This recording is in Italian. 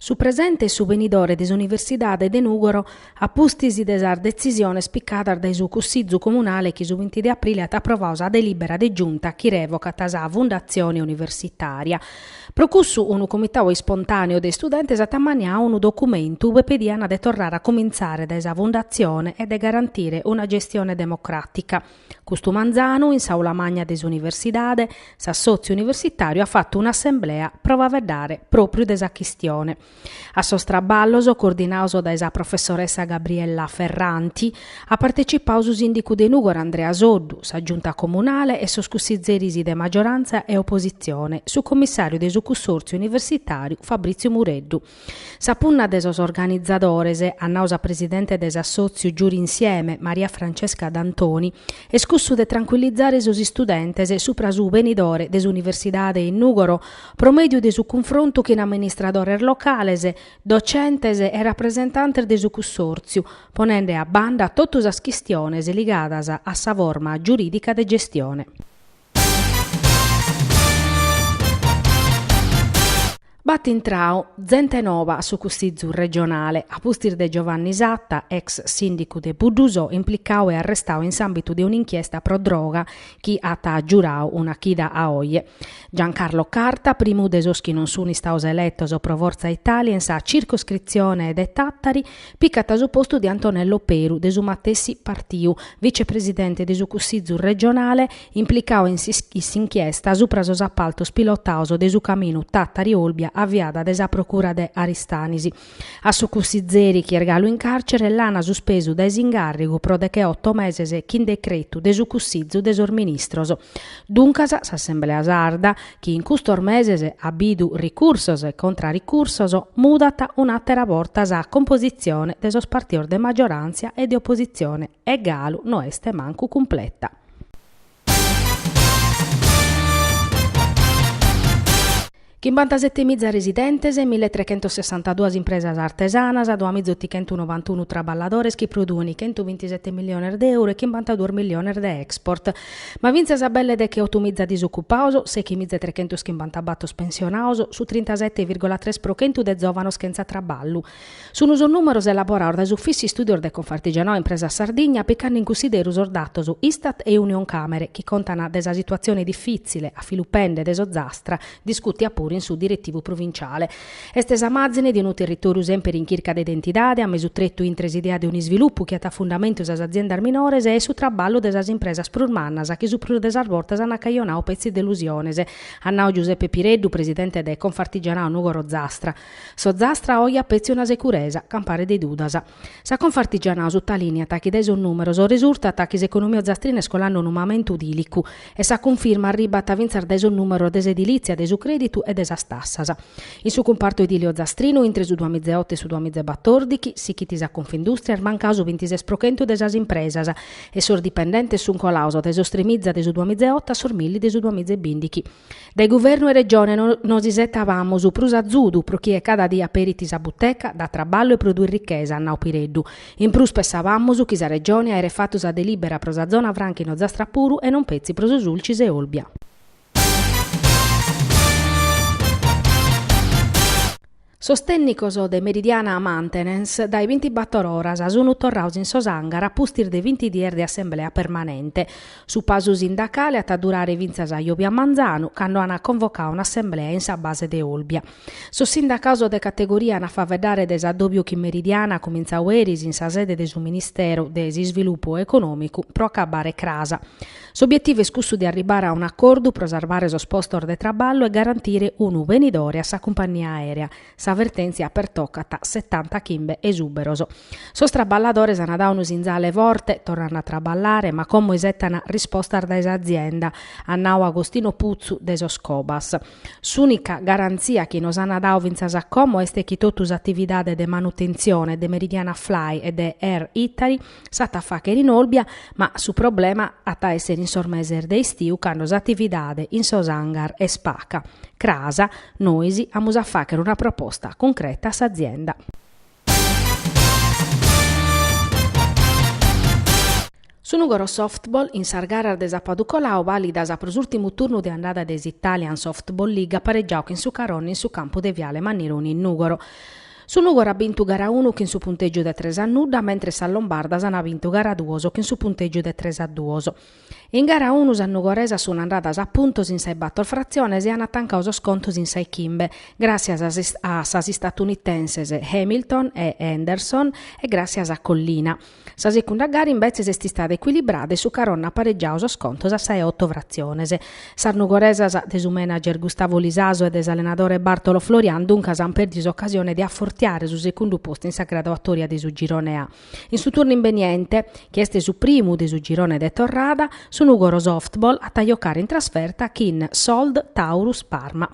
Su presente e su venidore des Universidade de Nugoro appustisi desar decisione spiccata dai su Cussizzu comunale che su 20 di aprile ha approvato a delibera de giunta che revoca tasa fondazione universitaria. Procussu un comitato spontaneo dei studenti esattamente un documento che pediana de tornare a cominciare da esa fondazione e de garantire una gestione democratica. Custu Manzano, in Saula Magna des Universidade, s'assozio universitario ha fatto un'assemblea prova a vedere proprio desa chistione. A sostraballoso, coordinato da esa professoressa Gabriella Ferranti, ha partecipato su sindico de Nugoro Andrea Soddu, sa giunta comunale e soscussizerisi de maggioranza e opposizione, su commissario de su consorzio universitario Fabrizio Mureddu. Sapunna de sos organizzadores, a nausa presidente des assozio Giuri Insieme Maria Francesca D'Antoni, escussu de tranquillizzare sos studentes supra su venidore des Universidade in Nugoro, promedio de su confronto che in amministradores locales, docentes e rappresentantes de su consorzio, ponendo a banda totus as quistiones ligadas a sa forma giuridica de gestione. Battintrao, gente nova su Cussizzu regionale, a pustir de Giovanni Satta, ex sindico de Budusò, implicao e arrestao in ambito di un'inchiesta pro droga chi ha giurao una chida a oie. Giancarlo Carta, primo de sos chi non sono staus elettos pro Forza Italia in sa circoscrizione de Tattari, piccata su posto di Antonello Peru, de su Mattessi Partiu, vicepresidente de su Cussizzu regionale, implicao in s'inchiesta supra sos appaltos pilotaos de su camino Tattari-Olbia avviata desa procura de Aristanisi. A su Cussizeri chi ergalo in carcere l'ana suspesu des ingarrigu pro de che 8 mesi chin decretu de su Cussizzu desor ministros. Duncas s'assemblea sarda chi in custor meses abidu ricursos e contraricursos mudata un'altra volta sa composizione de sos partior de maggioranza e de opposizione e galu no este mancu completa. Chimbantasettemizza residentes e 1362 impresas artesanas, 2.891 traballadores che producono 127 milioni di euro e 52 milioni di export. Ma vinza sabelle de che ottomizza disoccupauso, 6.350 battos pensionaus, su 37,3% de giovano scherza traballu. Sono un numero elaborato dai uffici studio de Confartigianò impresa Sardegna, peccando in considero os datos Istat e Union Camere, che contano desa situazione difficile, a filupende desozastra, discuti pure in su direttivo provinciale. Estesa mazzine di un territorio sempre in chirca d'identità, a mesutretto in tresidea di un sviluppo che ha fondamento esas aziende minores e su traballo desas impresas prurmannas che su pru desas voltas hanno caionao pezzi delusiones. Annao Giuseppe Pireddu, presidente de Confartigianao Nugoro Zastra. So Zastra oia pezzi una securesa, campare dei dudas. Sa Confartigianao su talinea tacchi des un numero, so risulta tacchi economia zastrine scolando un momento udilicu e sa conferma arriba a vinzar des un numero des edilizia, des su creditu e des tassas. In su comparto edilio zastrino, intre su 2008 e su 2014, si chitis a Confindustria, manca su 26% desas impresas e sordipendente su un colauso desostremizza de su 2008 a sormilli de su 2015. Dai governo e regione non si settavamo su prusa zudu, pro chi è cada dia peritis a butteca, da traballo e produrre ricchezza, annau Pireddu. In plus pensavamo su chi sa regione era fatto a delibera prosa zona franchino zastrapuru e non pezzi proso sulcis e Olbia. Sostenicoso de Meridiana Maintenance dai 24 oras sono torraus in Sosangara a pustir de 20 dier de assemblea permanente. Su pasu sindacale a durare vinzas a Iobia Manzano, quando hanno convocato un'assemblea in sa base de Olbia. Su sindacato de categoria hanno fa vedere desadobbio che Meridiana comincia ueris in sa sede de su Ministero de Sviluppo Economico pro accabare crasa. S'obiettivo è scussu di arrivare a un accordo pro salvare so spostor de traballo e garantire un venidore a sa compagnia aerea. Sa avvertenzia per toccata 70 chimbe esuberoso. Sos traballadores hanno dato un'usinzale vorte, tornano a traballare, ma come esettana risposta da esa azienda, annau Agostino Puzzu de sos Cobas. S'unica garanzia che nos hanno dato vinzas a como este che totus attividade de manutenzione de Meridiana Fly e de Air Italy sata facher in Olbia, ma su problema ata essere in sormeser de istiu quando attividade in Sosangar e Spaca. Crasa, noisi, amus a facher una proposta concreta a s'azienda. Su Nugoro Softball, in Sargara de Zapaducolau, valida sa pros ultimu turnu de andata des Italian Softball League pareggiau in su Caronni in su campo de Viale Mannironi in Nugoro. Su Nugoro ha vinto gara 1 che in su punteggio de 3-0, mentre San Lombarda ha vinto gara 2 che in su punteggio de 3-2. In gara 1 San Nugoresa sono andata a puntos in 6 battle fraziones e hanno attaccato scontos in 6 chimbe, grazie a sasi statunitenses Hamilton e Henderson e grazie a Collina. Sa seconda gara invece è stata equilibrata e su Caronna pareggiato scontos a 6-8 fraziones. San Nugoresa de su manager Gustavo Lisaso e des allenatore Bartolo Florian dunque hanno perso occasione di affortiare su secondo posto in sa graduatoria di su girone A. In su turno inveniente, chieste su primo di su girone de Torrada, su Nugoro Softball a tagliocare in trasferta Kin Sold Taurus Parma.